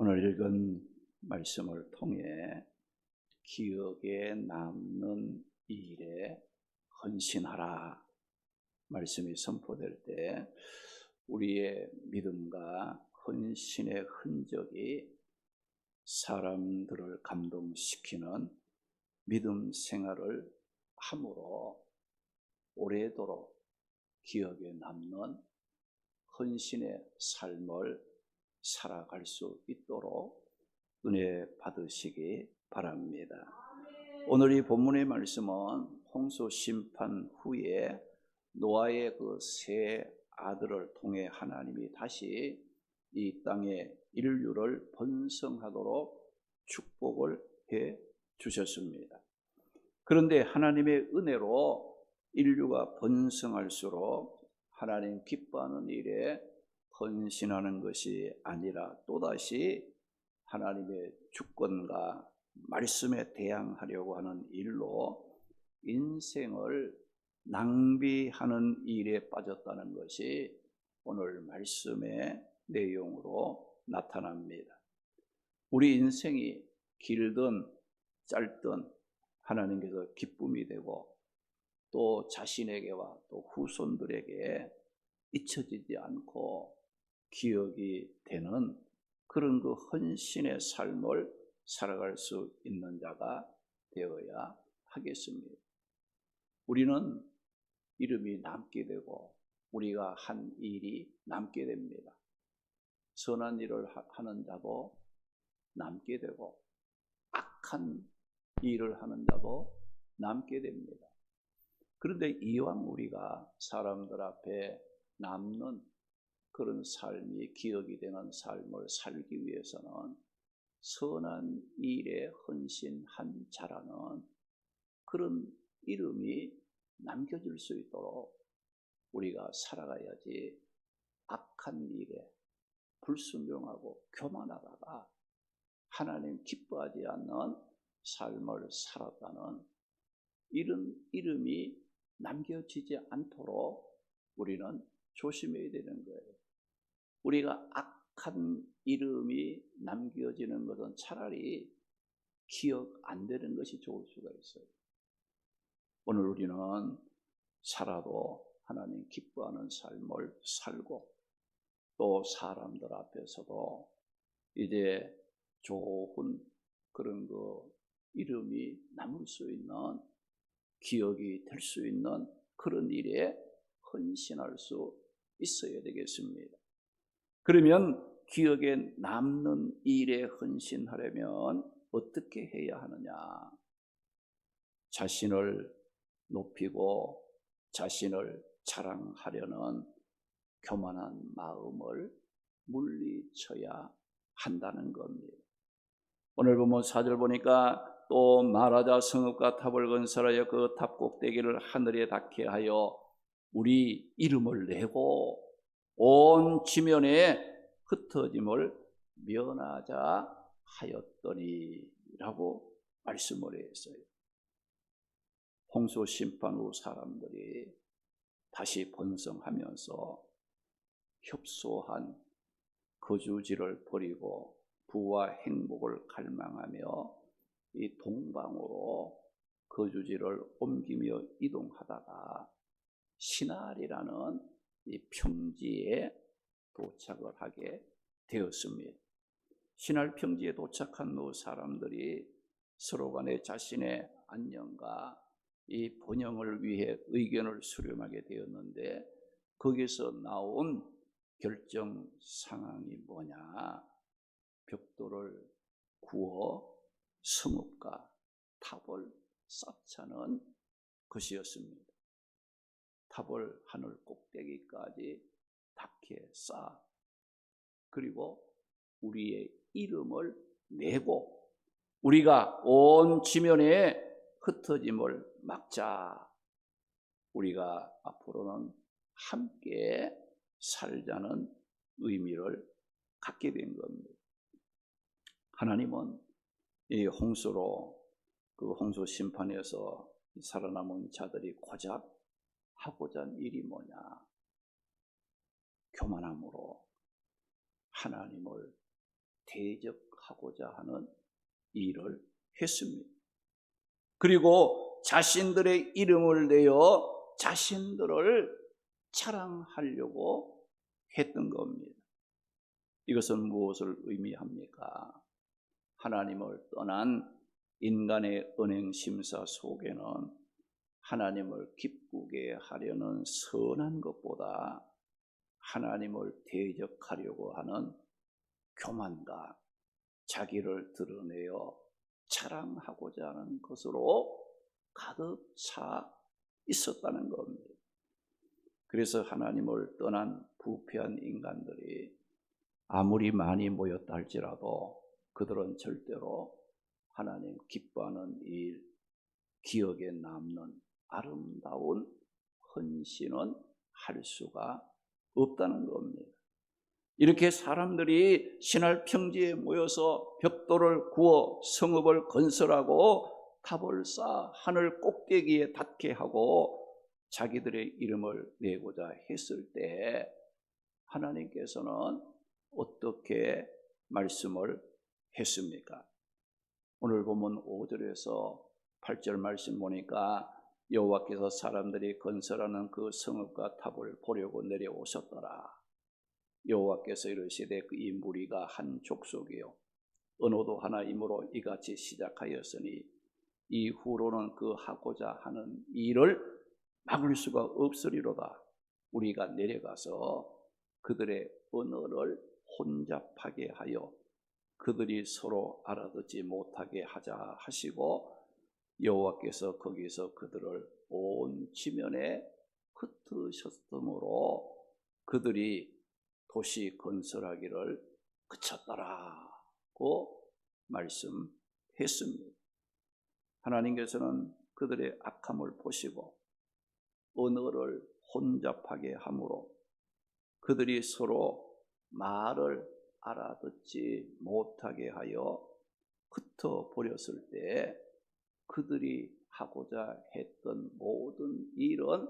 오늘 읽은 말씀을 통해 기억에 남는 일에 헌신하라 말씀이 선포될 때 우리의 믿음과 헌신의 흔적이 사람들을 감동시키는 믿음 생활을 함으로 오래도록 기억에 남는 헌신의 삶을 살아갈 수 있도록 은혜 받으시기 바랍니다. 오늘 이 본문의 말씀은 홍수 심판 후에 노아의 그 세 아들을 통해 하나님이 다시 이 땅에 인류를 번성하도록 축복을 해 주셨습니다. 그런데 하나님의 은혜로 인류가 번성할수록 하나님 기뻐하는 일에 헌신하는 것이 아니라 또다시 하나님의 주권과 말씀에 대항하려고 하는 일로 인생을 낭비하는 일에 빠졌다는 것이 오늘 말씀의 내용으로 나타납니다. 우리 인생이 길든 짧든 하나님께서 기쁨이 되고 또 자신에게와 또 후손들에게 잊혀지지 않고 기억이 되는 그런 그 헌신의 삶을 살아갈 수 있는 자가 되어야 하겠습니다. 우리는 이름이 남게 되고 우리가 한 일이 남게 됩니다. 선한 일을 하는 자도 남게 되고 악한 일을 하는 자도 남게 됩니다. 그런데 이왕 우리가 사람들 앞에 남는 그런 삶이 기억이 되는 삶을 살기 위해서는 선한 일에 헌신한 자라는 그런 이름이 남겨질 수 있도록 우리가 살아가야지 악한 일에 불순종하고 교만하다가 하나님 기뻐하지 않는 삶을 살았다는 이런 이름이 남겨지지 않도록 우리는 조심해야 되는 거예요. 우리가 악한 이름이 남겨지는 것은 차라리 기억 안 되는 것이 좋을 수가 있어요. 오늘 우리는 살아도 하나님 기뻐하는 삶을 살고 또 사람들 앞에서도 이제 좋은 그런 그 이름이 남을 수 있는 기억이 될 수 있는 그런 일에 헌신할 수 있어야 되겠습니다. 그러면 기억에 남는 일에 헌신하려면 어떻게 해야 하느냐? 자신을 높이고 자신을 자랑하려는 교만한 마음을 물리쳐야 한다는 겁니다. 오늘 보면 4절 보니까 또 말하자 성읍과 탑을 건설하여 그 탑 꼭대기를 하늘에 닿게 하여 우리 이름을 내고 온 지면에 흩어짐을 면하자 하였더니 라고 말씀을 했어요. 홍수 심판 후 사람들이 다시 번성하면서 협소한 거주지를 버리고 부와 행복을 갈망하며 이 동방으로 거주지를 옮기며 이동하다가 시날이라는 이 평지에 도착을 하게 되었습니다. 시날 평지에 도착한 후 사람들이 서로 간에 자신의 안녕과 이 번영을 위해 의견을 수렴하게 되었는데 거기서 나온 결정 상황이 뭐냐? 벽돌을 구워 성읍과 탑을 쌓자는 것이었습니다. 탑을 하늘 꼭대기까지 닿게 쌓아 그리고 우리의 이름을 내고 우리가 온 지면에 흩어짐을 막자. 우리가 앞으로는 함께 살자는 의미를 갖게 된 겁니다. 하나님은 이 홍수로 그 홍수 심판에서 살아남은 자들이 고작 하고자 한 일이 뭐냐? 교만함으로 하나님을 대적하고자 하는 일을 했습니다. 그리고 자신들의 이름을 내어 자신들을 자랑하려고 했던 겁니다. 이것은 무엇을 의미합니까? 하나님을 떠난 인간의 언행 심사 속에는 하나님을 기쁘게 하려는 선한 것보다 하나님을 대적하려고 하는 교만과 자기를 드러내어 자랑하고자 하는 것으로 가득 차 있었다는 겁니다. 그래서 하나님을 떠난 부패한 인간들이 아무리 많이 모였다 할지라도 그들은 절대로 하나님 기뻐하는 일, 기억에 남는 아름다운 헌신은 할 수가 없다는 겁니다. 이렇게 사람들이 신할 평지에 모여서 벽돌을 구워 성읍을 건설하고 탑을 쌓아 하늘 꼭대기에 닿게 하고 자기들의 이름을 내고자 했을 때 하나님께서는 어떻게 말씀을 했습니까? 오늘 보면 5절에서 8절 말씀 보니까 여호와께서 사람들이 건설하는 그 성읍과 탑을 보려고 내려오셨더라. 여호와께서 이르시되 이 무리가 한 족속이요 언어도 하나이므로 이같이 시작하였으니 이후로는 그 하고자 하는 일을 막을 수가 없으리로다. 우리가 내려가서 그들의 언어를 혼잡하게 하여 그들이 서로 알아듣지 못하게 하자 하시고 여호와께서 거기서 그들을 온 지면에 흩으셨으므로 그들이 도시 건설하기를 그쳤더라고 말씀했습니다. 하나님께서는 그들의 악함을 보시고 언어를 혼잡하게 함으로 그들이 서로 말을 알아듣지 못하게 하여 흩어버렸을 때 그들이 하고자 했던 모든 일은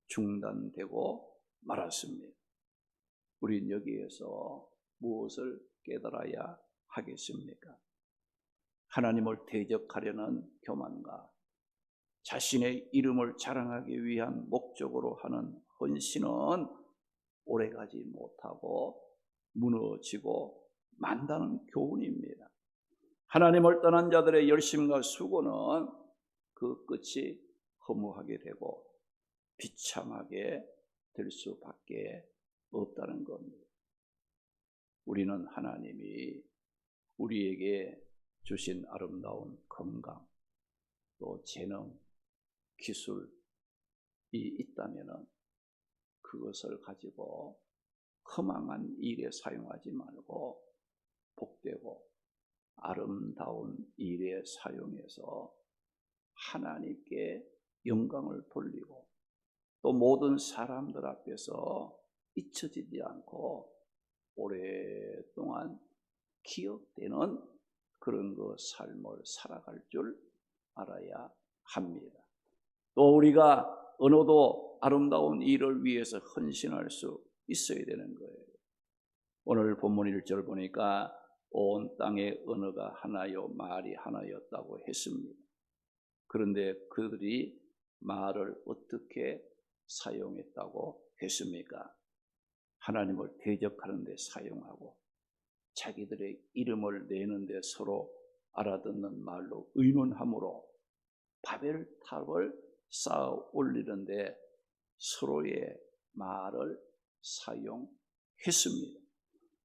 중단되고 말았습니다. 우린 여기에서 무엇을 깨달아야 하겠습니까? 하나님을 대적하려는 교만과 자신의 이름을 자랑하기 위한 목적으로 하는 헌신은 오래가지 못하고 무너지고 만다는 교훈입니다. 하나님을 떠난 자들의 열심과 수고는 그 끝이 허무하게 되고 비참하게 될 수밖에 없다는 겁니다. 우리는 하나님이 우리에게 주신 아름다운 건강, 또 재능, 기술이 있다면 그것을 가지고 허망한 일에 사용하지 말고 복되고 아름다운 일에 사용해서 하나님께 영광을 돌리고 또 모든 사람들 앞에서 잊혀지지 않고 오랫동안 기억되는 그런 그 삶을 살아갈 줄 알아야 합니다. 또 우리가 언어도 아름다운 일을 위해서 헌신할 수 있어야 되는 거예요. 오늘 본문 1절 보니까 온 땅의 언어가 하나요 말이 하나였다고 했습니다. 그런데 그들이 말을 어떻게 사용했다고 했습니까? 하나님을 대적하는 데 사용하고 자기들의 이름을 내는 데 서로 알아듣는 말로 의논함으로 바벨탑을 쌓아 올리는데 서로의 말을 사용했습니다.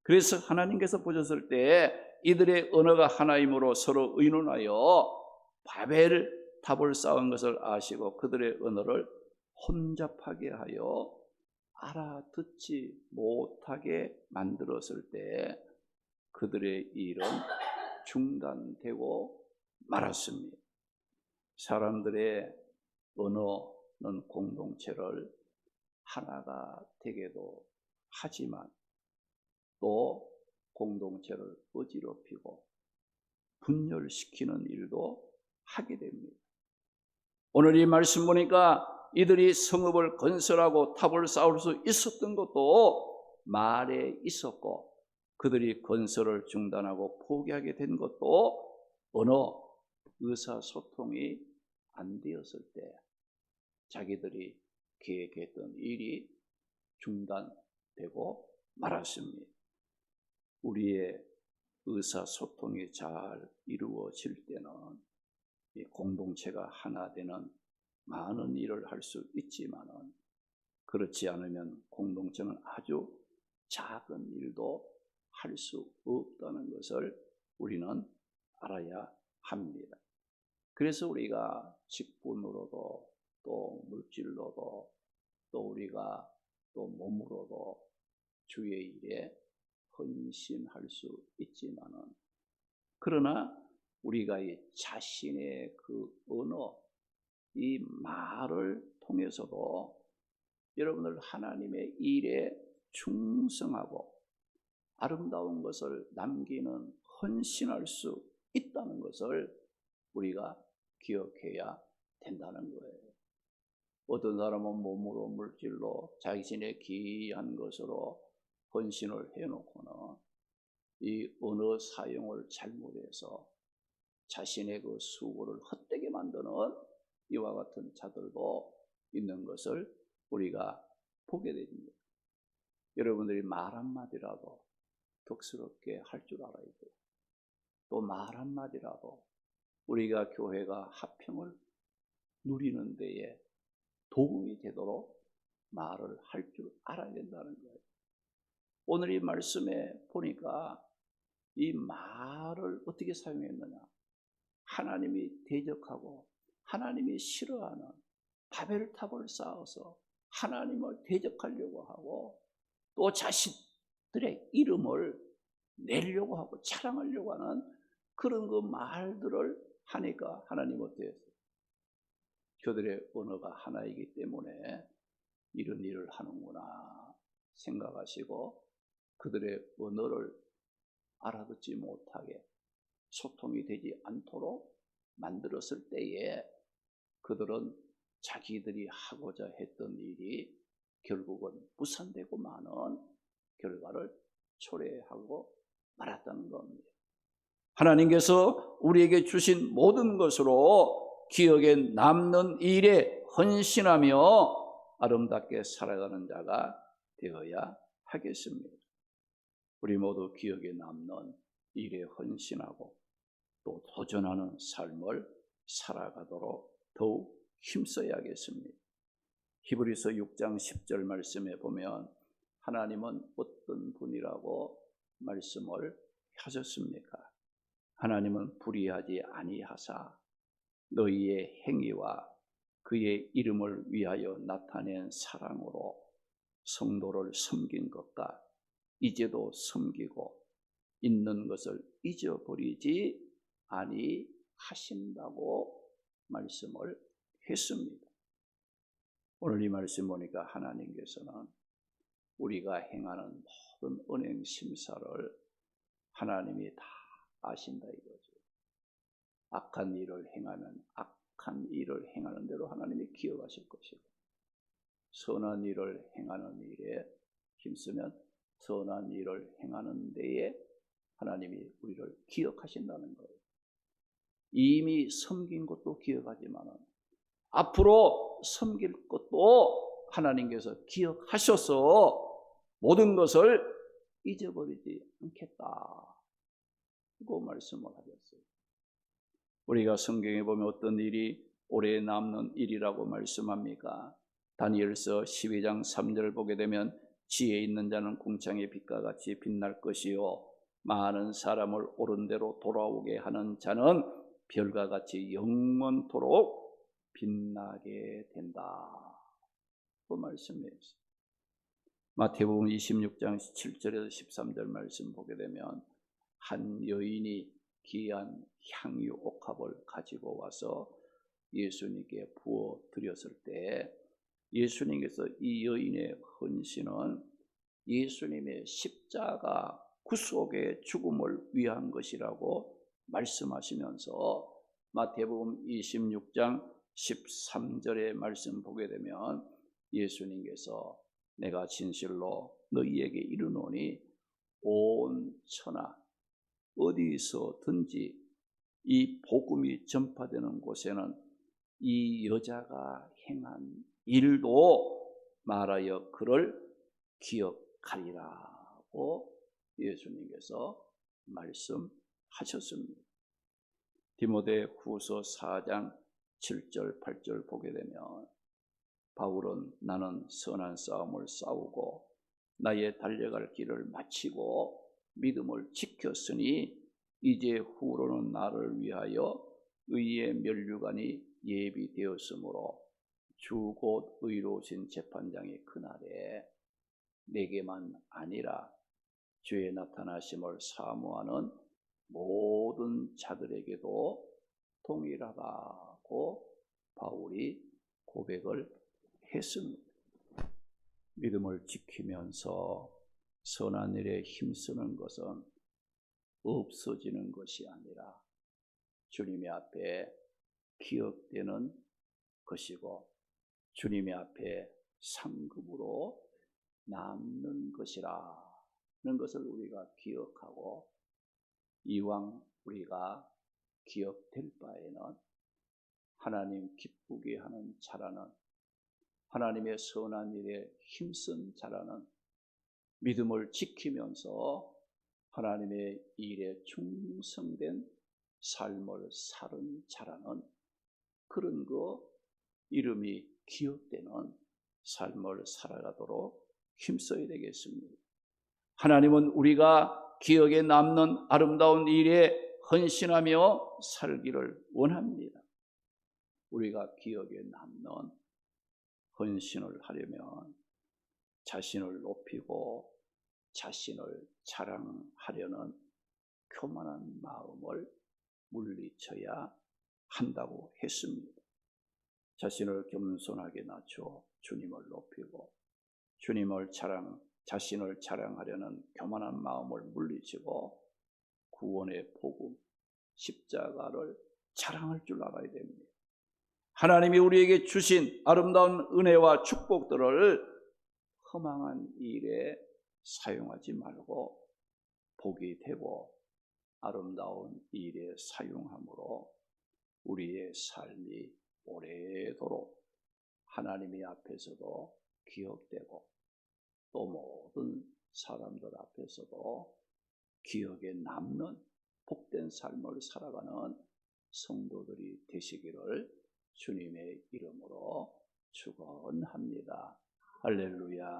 그래서 하나님께서 보셨을 때 이들의 언어가 하나이므로 서로 의논하여 바벨탑을 쌓은 것을 아시고 그들의 언어를 혼잡하게 하여 알아듣지 못하게 만들었을 때 그들의 일은 중단되고 말았습니다. 사람들의 언어는 공동체를 하나가 되게도 하지만 또 공동체를 어지럽히고 분열시키는 일도 하게 됩니다. 오늘 이 말씀 보니까 이들이 성읍을 건설하고 탑을 쌓을 수 있었던 것도 말에 있었고 그들이 건설을 중단하고 포기하게 된 것도 어느 의사소통이 안 되었을 때 자기들이 계획했던 일이 중단되고 말았습니다. 우리의 의사소통이 잘 이루어질 때는 이 공동체가 하나 되는 많은 일을 할 수 있지만은 그렇지 않으면 공동체는 아주 작은 일도 할 수 없다는 것을 우리는 알아야 합니다. 그래서 우리가 직분으로도 또 물질로도 또 우리가 또 몸으로도 주의 일에 헌신할 수 있지만은 그러나 우리가 이 자신의 그 언어, 이 말을 통해서도 여러분들 하나님의 일에 충성하고 아름다운 것을 남기는 헌신할 수 있다는 것을 우리가 기억해야 된다는 거예요. 어떤 사람은 몸으로 물질로 자신의 귀한 것으로 헌신을 해놓고는 이 언어 사용을 잘못해서 자신의 그 수고를 헛되게 만드는 이와 같은 자들도 있는 것을 우리가 보게 됩니다. 여러분들이 말 한마디라도 덕스럽게 할 줄 알아야 돼요. 또 말 한마디라도 우리가 교회가 화평을 누리는 데에 도움이 되도록 말을 할 줄 알아야 된다는 거예요. 오늘 이 말씀에 보니까 이 말을 어떻게 사용했느냐. 하나님이 대적하고 하나님이 싫어하는 바벨탑을 쌓아서 하나님을 대적하려고 하고 또 자신들의 이름을 내려고 하고 자랑하려고 하는 그런 그 말들을 하니까 하나님 어때요? 그들의 언어가 하나이기 때문에 이런 일을 하는구나 생각하시고 그들의 언어를 알아듣지 못하게 소통이 되지 않도록 만들었을 때에 그들은 자기들이 하고자 했던 일이 결국은 무산되고 마는 결과를 초래하고 말았다는 겁니다. 하나님께서 우리에게 주신 모든 것으로 기억에 남는 일에 헌신하며 아름답게 살아가는 자가 되어야 하겠습니다. 우리 모두 기억에 남는 일에 헌신하고 또 도전하는 삶을 살아가도록 더욱 힘써야겠습니다. 히브리서 6장 10절 말씀에 보면 하나님은 어떤 분이라고 말씀을 하셨습니까? 하나님은 불의하지 아니하사 너희의 행위와 그의 이름을 위하여 나타낸 사랑으로 성도를 섬긴 것과 이제도 섬기고 있는 것을 잊어버리지 아니하신다고 말씀을 했습니다. 오늘 이 말씀 보니까 하나님께서는 우리가 행하는 모든 은행 심사를 하나님이 다 아신다 이거죠. 악한 일을 행하면 악한 일을 행하는 대로 하나님이 기억하실 것이고 선한 일을 행하는 일에 힘쓰면 선한 일을 행하는 데에 하나님이 우리를 기억하신다는 거예요. 이미 섬긴 것도 기억하지만 앞으로 섬길 것도 하나님께서 기억하셔서 모든 것을 잊어버리지 않겠다. 그 말씀을 하셨어요. 우리가 성경에 보면 어떤 일이 오래 남는 일이라고 말씀합니까? 다니엘서 12장 3절을 보게 되면 지혜 있는 자는 궁창의 빛과 같이 빛날 것이요 많은 사람을 옳은 대로 돌아오게 하는 자는 별과 같이 영원토록 빛나게 된다. 그 말씀이에요. 마태복음 26장 7절에서 13절 말씀 보게 되면 한 여인이 귀한 향유 옥합을 가지고 와서 예수님께 부어 드렸을 때 예수님께서 이 여인의 헌신은 예수님의 십자가 구속의 죽음을 위한 것이라고 말씀하시면서 마태복음 26장 13절의 말씀 보게 되면 예수님께서 내가 진실로 너희에게 이르노니 온 천하 어디서든지 이 복음이 전파되는 곳에는 이 여자가 행한 일도 말하여 그를 기억하리라고 예수님께서 말씀하셨습니다. 디모데후서 4장 7절 8절 보게 되면 바울은 나는 선한 싸움을 싸우고 나의 달려갈 길을 마치고 믿음을 지켰으니 이제 후로는 나를 위하여 의의 면류관이 예비되었으므로 주 곧 의로우신 재판장의 그날에 내게만 아니라 주의 나타나심을 사모하는 모든 자들에게도 동일하다고 바울이 고백을 했습니다. 믿음을 지키면서 선한 일에 힘쓰는 것은 없어지는 것이 아니라 주님의 앞에 기억되는 것이고 주님의 앞에 상급으로 남는 것이라는 것을 우리가 기억하고 이왕 우리가 기억될 바에는 하나님 기쁘게 하는 자라는 하나님의 선한 일에 힘쓴 자라는 믿음을 지키면서 하나님의 일에 충성된 삶을 사는 자라는 그런 이름이 기억되는 삶을 살아가도록 힘써야 되겠습니다. 하나님은 우리가 기억에 남는 아름다운 일에 헌신하며 살기를 원합니다. 우리가 기억에 남는 헌신을 하려면 자신을 높이고 자신을 자랑하려는 교만한 마음을 물리쳐야 한다고 했습니다. 자신을 겸손하게 낮춰 주님을 높이고 자신을 자랑하려는 교만한 마음을 물리치고 구원의 복음, 십자가를 자랑할 줄 알아야 됩니다. 하나님이 우리에게 주신 아름다운 은혜와 축복들을 허망한 일에 사용하지 말고 복이 되고 아름다운 일에 사용함으로 우리의 삶이 오래도록 하나님의 앞에서도 기억되고 또 모든 사람들 앞에서도 기억에 남는 복된 삶을 살아가는 성도들이 되시기를 주님의 이름으로 축원합니다. 할렐루야.